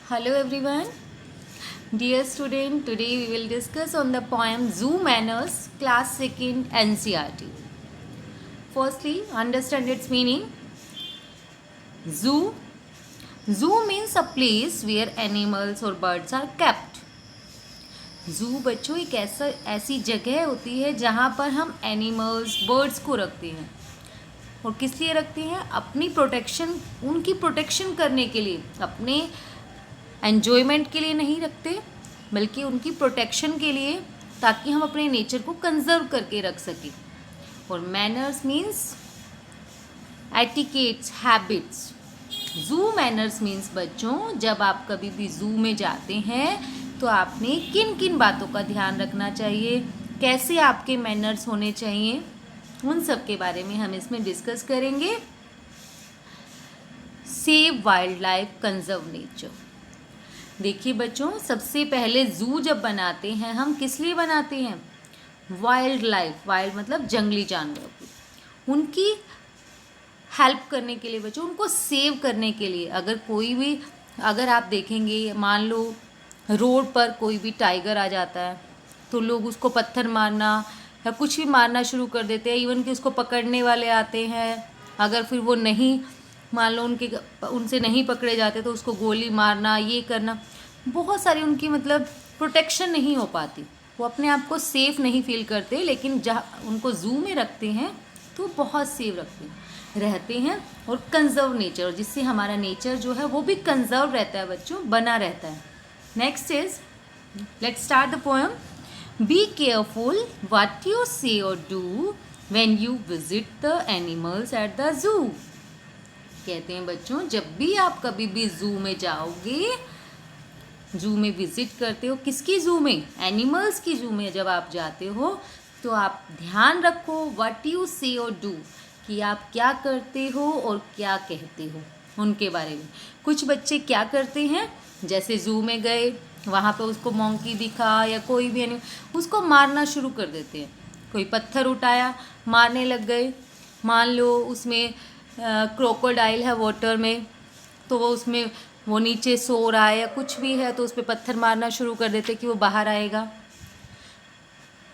Hello everyone. Dear student, today we will discuss on the poem Zoo Manners, class 2nd NCERT. Firstly, understand its meaning. Zoo. Zoo means a place where animals or birds are kept. Zoo बच्चों एक ऐसी जगह होती है जहाँ पर हम animals birds को रखते हैं। और किस लिए रखते हैं? अपनी प्रोटेक्शन, उनकी प्रोटेक्शन करने के लिए, अपने एन्जॉयमेंट के लिए नहीं रखते, बल्कि उनकी प्रोटेक्शन के लिए, ताकि हम अपने नेचर को कंजर्व करके रख सकें। और मैनर्स मीन्स एटिकेट्स, हैबिट्स। जू मैनर्स मीन्स बच्चों, जब आप कभी भी जू में जाते हैं तो आपने किन किन बातों का ध्यान रखना चाहिए, कैसे आपके मैनर्स होने चाहिए, उन सब के बारे में हम इसमें डिस्कस करेंगे। Save wild life, conserve nature. देखिए बच्चों, सबसे पहले जू जब बनाते हैं हम किस लिए बनाते हैं? वाइल्ड लाइफ, वाइल्ड मतलब जंगली जानवर को, उनकी हेल्प करने के लिए बच्चों, उनको सेव करने के लिए। अगर आप देखेंगे, मान लो रोड पर कोई भी टाइगर आ जाता है तो लोग उसको पत्थर मारना या कुछ भी मारना शुरू कर देते हैं। इवन कि उसको पकड़ने वाले आते हैं, अगर फिर वो नहीं, मान लो उनसे नहीं पकड़े जाते तो उसको गोली मारना, ये करना, बहुत सारी उनकी मतलब प्रोटेक्शन नहीं हो पाती, वो अपने आप को सेफ़ नहीं फील करते। लेकिन जहाँ उनको जू में रखते हैं तो बहुत सेफ रहते हैं और कंजर्व नेचर, जिससे हमारा नेचर जो है वो भी कंजर्व रहता है बच्चों, बना रहता है। Next is, let's start the poem. Be careful what you से और do when you visit the animals at the जू। कहते हैं बच्चों, जब भी आप कभी भी जू में जाओगे, जू में विजिट करते हो, किसकी जू में? एनिमल्स की जू में जब आप जाते हो तो आप ध्यान रखो व्हाट यू से और डू, कि आप क्या करते हो और क्या कहते हो, उनके बारे में। कुछ बच्चे क्या करते हैं, जैसे जू में गए, वहाँ पे उसको मंकी दिखा या कोई भी एनिमल, उसको मारना शुरू कर देते हैं। कोई पत्थर उठाया, मारने लग गए। मान लो उसमें क्रोकोडाइल है वाटर में, तो वो नीचे सो रहा है या कुछ भी है, तो उस पर पत्थर मारना शुरू कर देते कि वो बाहर आएगा।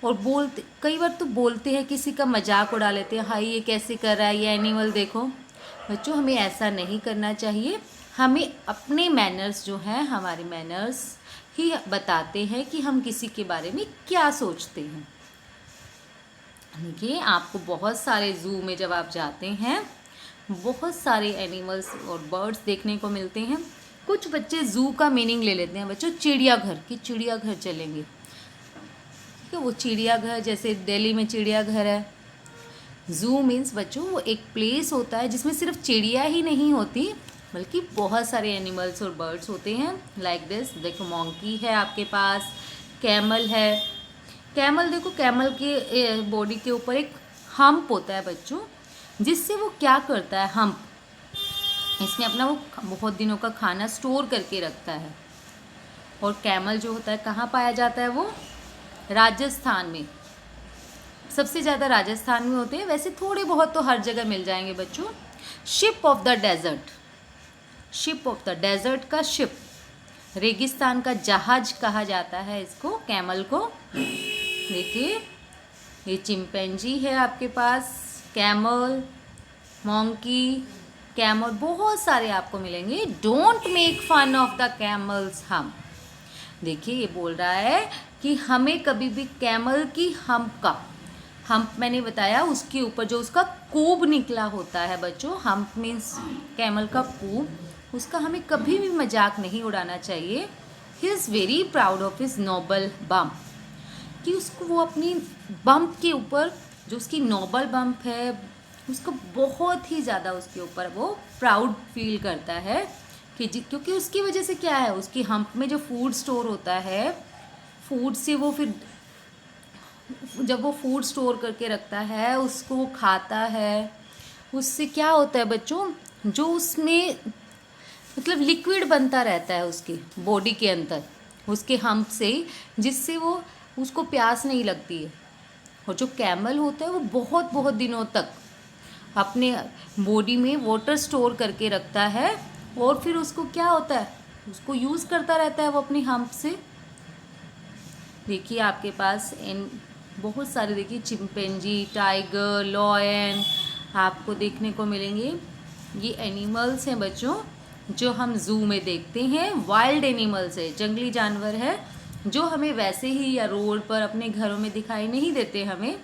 और कई बार तो बोलते हैं, किसी का मजाक उड़ा लेते हैं, हाय ये कैसे कर रहा है ये एनिमल, देखो। बच्चों, हमें ऐसा नहीं करना चाहिए। हमें अपने मैनर्स जो हैं, हमारे मैनर्स ही बताते हैं कि हम किसी के बारे में क्या सोचते हैं। देखिए, आपको बहुत सारे जू में जब आप जाते हैं, बहुत सारे एनिमल्स और बर्ड्स देखने को मिलते हैं। कुछ बच्चे जू का मीनिंग ले लेते हैं बच्चों, चिड़ियाघर, कि चिड़ियाघर चलेंगे। ठीक है, वो चिड़ियाघर, जैसे दिल्ली में चिड़ियाघर है। जू मीन्स बच्चों वो एक प्लेस होता है जिसमें सिर्फ चिड़िया ही नहीं होती, बल्कि बहुत सारे एनिमल्स और बर्ड्स होते हैं। लाइक दिस, देखो मंकी है आपके पास, कैमल है। कैमल देखो, कैमल के बॉडी के ऊपर एक हम्प होता है बच्चों, जिससे वो क्या करता है, हम्प इसमें अपना वो बहुत दिनों का खाना स्टोर करके रखता है। और कैमल जो होता है कहाँ पाया जाता है? वो राजस्थान में, सबसे ज़्यादा राजस्थान में होते हैं। वैसे थोड़े बहुत तो हर जगह मिल जाएंगे बच्चों। Ship of the desert, ship of the desert का शिप, रेगिस्तान का जहाज कहा जाता है इसको, कैमल को। देखिए, ये चिंपैंजी है आपके पास, कैमल, मंकी, कैमल, बहुत सारे आपको मिलेंगे। Don't make fun of the camel's hump. देखिए, ये बोल रहा है कि हमें कभी भी कैमल की हम्प मैंने बताया, उसके ऊपर जो उसका कूब निकला होता है बच्चों, हम्प मीन्स कैमल का कूब, उसका हमें कभी भी मजाक नहीं उड़ाना चाहिए। He is very proud of his noble bump, कि उसको वो अपनी बम्प के ऊपर, जो उसकी नोबल बम्प है, उसको बहुत ही ज़्यादा उसके ऊपर वो प्राउड फील करता है। क्योंकि उसकी वजह से क्या है, उसकी हम्प में जो फूड स्टोर होता है, फूड से वो फिर जब वो फूड स्टोर करके रखता है, उसको वो खाता है, उससे क्या होता है बच्चों, जो उसमें मतलब लिक्विड बनता रहता है उसके बॉडी के अंदर, उसके हम्प से, जिससे वो उसको प्यास नहीं लगती है। और जो कैमल होता है वो बहुत बहुत दिनों तक अपने बॉडी में वाटर स्टोर करके रखता है, और फिर उसको क्या होता है, उसको यूज़ करता रहता है वो अपनी हम्प से। देखिए आपके पास इन बहुत सारे, देखिए चिंपैंजी, टाइगर, लॉयन आपको देखने को मिलेंगे। ये एनिमल्स हैं बच्चों जो हम ज़ू में देखते हैं, वाइल्ड एनिमल्स है, जंगली जानवर है जो हमें वैसे ही या रोड पर अपने घरों में दिखाई नहीं देते हमें।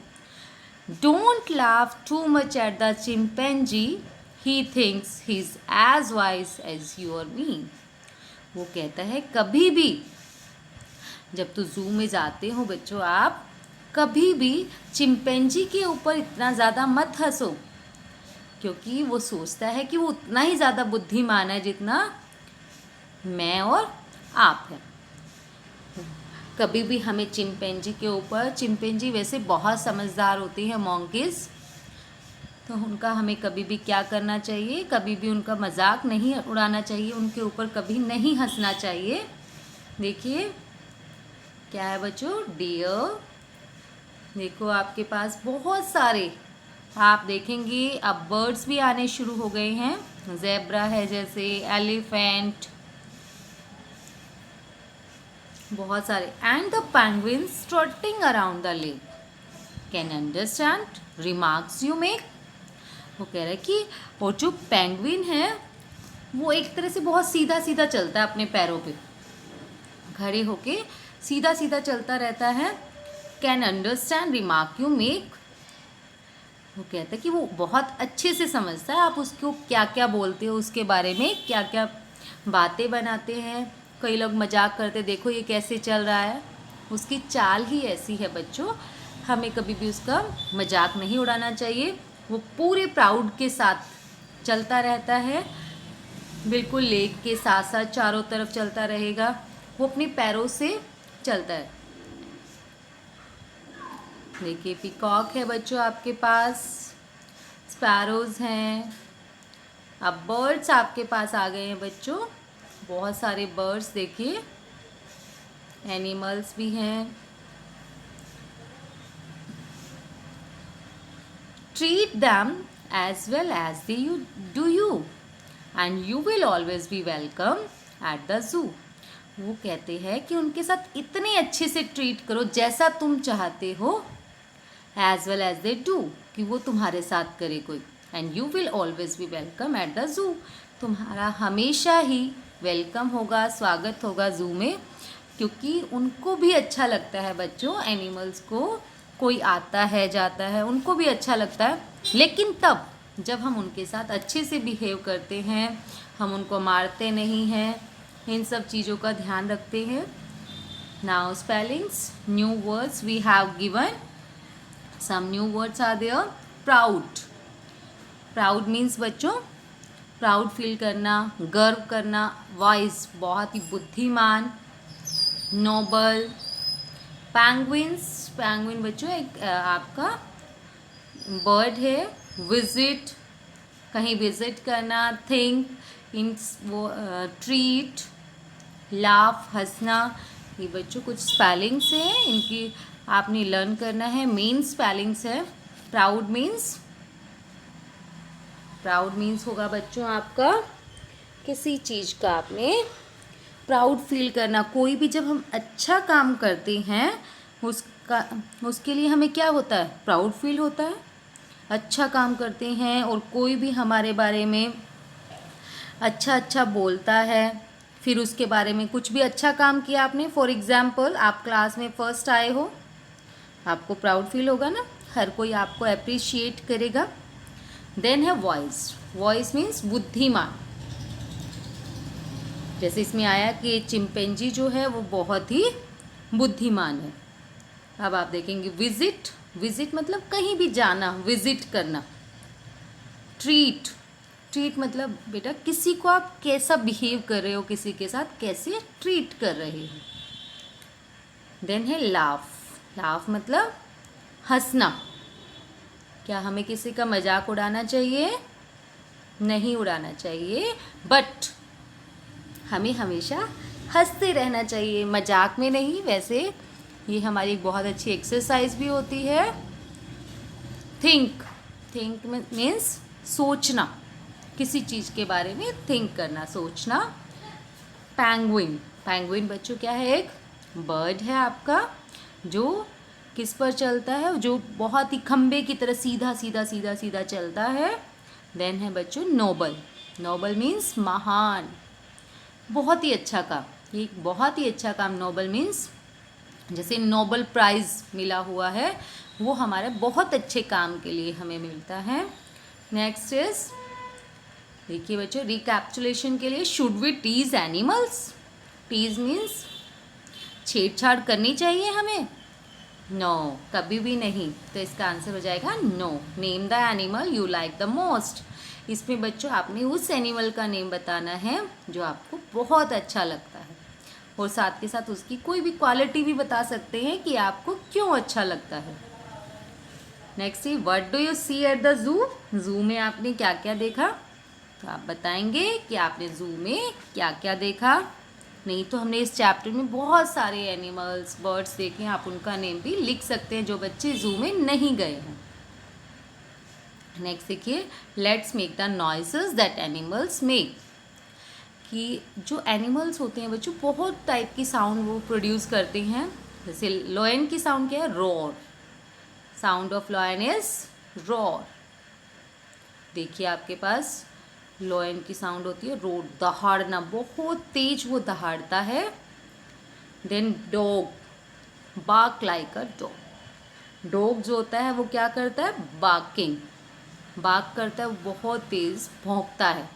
Don't laugh too much at the chimpanzee, he thinks he is as wise as you और मी। वो कहता है कभी भी जब तो ज़ू में जाते हो बच्चों आप, कभी भी चिंपैंजी के ऊपर इतना ज़्यादा मत हंसो, क्योंकि वो सोचता है कि वो उतना ही ज़्यादा बुद्धिमान है जितना मैं और आप हैं। कभी भी हमें चिंपैंजी के ऊपर, चिंपैंजी वैसे बहुत समझदार होती है मंकीज़, तो उनका हमें कभी भी क्या करना चाहिए, कभी भी उनका मजाक नहीं उड़ाना चाहिए, उनके ऊपर कभी नहीं हंसना चाहिए। देखिए क्या है बच्चों, डियर। देखो आपके पास बहुत सारे आप देखेंगे अब बर्ड्स भी आने शुरू हो गए हैं। ज़ेब्रा है जैसे, एलिफेंट, बहुत सारे। And the penguins trotting around the lake can understand remarks you make. वो कह रहा है कि वो जो पेंगुइन है वो एक तरह से बहुत सीधा सीधा चलता है, अपने पैरों पे खड़े होके सीधा सीधा चलता रहता है। Can understand remark you make, वो कहता है कि वो बहुत अच्छे से समझता है आप उसको क्या क्या बोलते हो, उसके बारे में क्या क्या बातें बनाते हैं। कई लोग मजाक करते, देखो ये कैसे चल रहा है, उसकी चाल ही ऐसी है बच्चों, हमें कभी भी उसका मजाक नहीं उड़ाना चाहिए। वो पूरे प्राउड के साथ चलता रहता है, बिल्कुल लेक के साथ साथ चारों तरफ चलता रहेगा, वो अपने पैरों से चलता है। देखिए पीकॉक है बच्चों आपके पास, स्पैरोज हैं। अब बर्ड्स आपके पास आ गए हैं बच्चों, बहुत सारे बर्ड्स देखिए, एनिमल्स भी हैं। Treat them as well as they you do you and you will always be welcome at the zoo. वो कहते हैं कि उनके साथ इतने अच्छे से ट्रीट करो जैसा तुम चाहते हो, as well as they do, कि वो तुम्हारे साथ करे कोई, and you will always be welcome at the zoo, तुम्हारा हमेशा ही वेलकम होगा, स्वागत होगा ज़ू में, क्योंकि उनको भी अच्छा लगता है बच्चों, एनिमल्स को कोई आता है जाता है उनको भी अच्छा लगता है, लेकिन तब जब हम उनके साथ अच्छे से बिहेव करते हैं, हम उनको मारते नहीं हैं, इन सब चीज़ों का ध्यान रखते हैं। Now spellings, new words we have given, some new words are there. Proud, proud means बच्चों प्राउड फील करना, गर्व करना, वाइज बहुत ही बुद्धिमान, नोबल। पैंगुइन्स, पैंगुइन बच्चों एक आपका बर्ड है। विजिट, कहीं विजिट करना। थिंक, इन वो ट्रीट, लाफ, हंसना, ये बच्चों कुछ स्पेलिंग्स हैं, इनकी आपने लर्न करना है। मेन स्पेलिंग्स है। प्राउड मीन्स, प्राउड मीन्स होगा बच्चों आपका किसी चीज़ का आपने प्राउड फील करना। कोई भी जब हम अच्छा काम करते हैं उसके लिए हमें क्या होता है, प्राउड फील होता है। अच्छा काम करते हैं और कोई भी हमारे बारे में अच्छा अच्छा बोलता है, फिर उसके बारे में कुछ भी अच्छा काम किया आपने, फॉर एग्ज़ाम्पल आप क्लास में फर्स्ट आए हो, आपको प्राउड फील होगा ना, हर कोई आपको अप्रिशिएट करेगा। देन है वॉइस, वॉइस मीन्स बुद्धिमान, जैसे इसमें आया कि चिंपैंजी जो है वो बहुत ही बुद्धिमान है। अब आप देखेंगे विजिट, विजिट मतलब कहीं भी जाना, विजिट करना। ट्रीट, ट्रीट मतलब बेटा किसी को आप कैसा बिहेव कर रहे हो, किसी के साथ कैसे ट्रीट कर रहे हो। देन है लाफ, लाफ मतलब हंसना। क्या हमें किसी का मजाक उड़ाना चाहिए? नहीं उड़ाना चाहिए, बट हमें हमेशा हंसते रहना चाहिए, मजाक में नहीं। वैसे ये हमारी एक बहुत अच्छी एक्सरसाइज भी होती है। थिंक, थिंक मीन्स सोचना, किसी चीज़ के बारे में थिंक करना, सोचना। पैंगुइन। पैंगुइन बच्चों क्या है? एक बर्ड है आपका जो किस पर चलता है? जो बहुत ही खंबे की तरह सीधा सीधा सीधा सीधा चलता है। देन है बच्चों नोबल। नोबल मीन्स महान, बहुत ही अच्छा काम। ये बहुत ही अच्छा काम नोबल मीन्स जैसे नोबल प्राइज़ मिला हुआ है, वो हमारे बहुत अच्छे काम के लिए हमें मिलता है। नेक्स्ट इज, देखिए बच्चों, रिकैप्चुलेशन के लिए, should we tease animals? Tease means छेड़छाड़ करनी चाहिए हमें? नो, कभी भी नहीं। तो इसका आंसर हो जाएगा no. Name the animal you like the most. इसमें बच्चों आपने उस एनिमल का नेम बताना है जो आपको बहुत अच्छा लगता है, और साथ के साथ उसकी कोई भी क्वालिटी भी बता सकते हैं कि आपको क्यों अच्छा लगता है। Next, what do you see at the zoo? Zoo में आपने क्या क्या देखा? तो आप बताएंगे कि आपने जू में क्या क्या देखा। नहीं तो हमने इस चैप्टर में बहुत सारे एनिमल्स, बर्ड्स देखे हैं, आप उनका नेम भी लिख सकते हैं जो बच्चे जू में नहीं गए हैं। नेक्स्ट देखिए, let's make the noises that animals make. कि जो एनिमल्स होते हैं बच्चों, बहुत टाइप की साउंड वो प्रोड्यूस करते हैं। जैसे लॉयन की साउंड क्या है? Roar. Sound of lion is roar. देखिए आपके पास लॉयन की साउंड होती है रोर, दहाड़ना, बहुत तेज वो दहाड़ता है। Then dog, bark like a dog. Dog जो होता है वो क्या करता है? बार्किंग, बार्क करता है, वो बहुत तेज भौंकता है।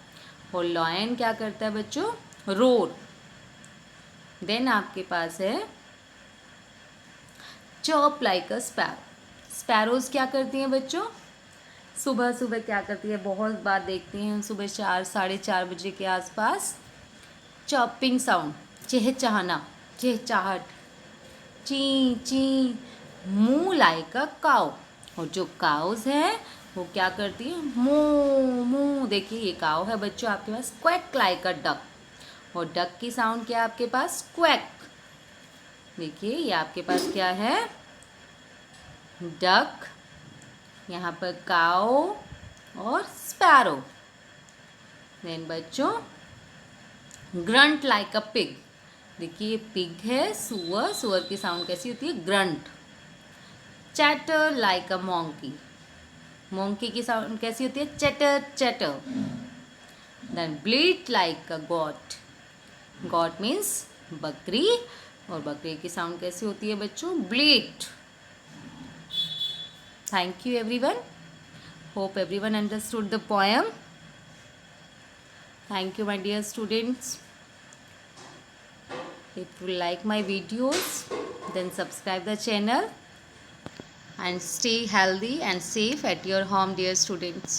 और लॉयन क्या करता है बच्चों? रोर। देन आपके पास है चर्प लाइक अ स्पैरो। स्पैरोज क्या करती हैं बच्चों? सुबह सुबह क्या करती है? बहुत बार देखते हैं सुबह 4 साढ़े 4 बजे के आसपास चर्पिंग साउंड, चहचहाना, चहचहाट, ची ची, मुँह लाइक अ काऊ। और जो काउज हैं वो क्या करती है? मुँ मुँ। देखिए ये काऊ है बच्चों आपके पास, क्वैक लाइक अ डक। और डक की साउंड क्या है आपके पास? क्वैक। देखिए ये आपके पास क्या है? डक, यहाँ पर काऊ और स्पैरो। देन बच्चों ग्रंट लाइक अ पिग। देखिए पिग है सुअर, सुअर की साउंड कैसी होती है? Grunt. Chatter like a monkey, monkey की साउंड कैसी होती है? Chatter chatter. Then bleat like a goat, goat means बकरी, और बकरी की साउंड कैसी होती है बच्चों? Bleat. Thank you everyone, hope everyone understood the poem. Thank you my dear students. If you like my videos, then subscribe the channel and stay healthy and safe at your home, dear students.